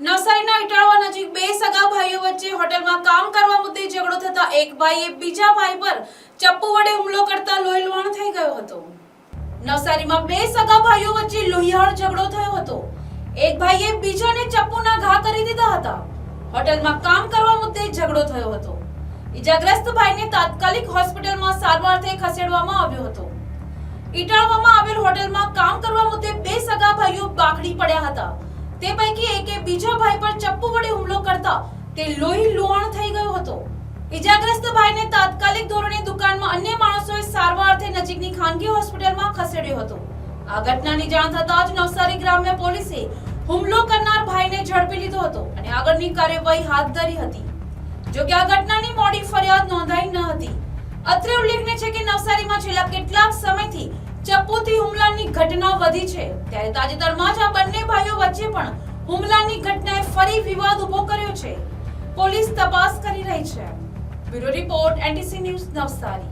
નવસારીના ઇટાળવા નજીક બે સગા ભાઈઓ વચ્ચે હોટલમાં કામ કરવા મુદ્દે ઝઘડો થતા એક ભાઈએ બીજા ભાઈ પર ચપ્પુ વડે હુમલો કરતા લોહીલુહાણ થઈ ગયો હતો। નવસારીમાં બે સગા ભાઈઓ વચ્ચે લોહીહાણ ઝઘડો થયો હતો। એક ભાઈએ બીજાને ચપ્પુના ઘા કરી દીધા હતા। હોટલમાં કામ કરવા મુદ્દે ઝઘડો થયો હતો। ઈજાગ્રસ્ત ભાઈને તાત્કાલિક હોસ્પિટલમાં સારવારથી ખસેડવામાં આવ્યો હતો। ઇટાળવામાં આવેલ હોટલમાં કામ કરવા મુદ્દે બે સગા ભાઈઓ બાખડી પડ્યા હતા। તે પૈકી એકે બીજા ભાઈ પર ચપ્પુ વડે હુમલો કરતા તે લોહી લુહાણ થઈ ગયો હતો। ઈજાગ્રસ્ત ભાઈને તાત્કાલિક ધોરણે દુકાનમાં અન્ય માણસોએ સારવારથી નજીકની ખાનગી હોસ્પિટલમાં ખસેડ્યો હતો। આ ઘટનાની જાણ થતાં જ નવસારી ગ્રામ્ય પોલીસે હુમલો કરનાર ભાઈને ઝડપી લીધો હતો અને આગળની કાર્યવાહી હાથ ધરી હતી। જો કે આ ઘટનાની મોડી ફરિયાદ નોંધાઈ ન હતી। અત્રે ઉલ્લેખનીય છે કે નવસારીમાં છેલ્લા કેટલાક સમયથી ચપ્પુથી હુમલાની ઘટના વધી છે। ત્યારે તાજેતરમાં જ આ બંને ભાઈઓ વચ્ચે પણ હુમલાની ઘટનાએ ફરી વિવાદ ઉભો કર્યો છે। પોલીસ તપાસ કરી રહી છે। Bureau report NTC news Navsari.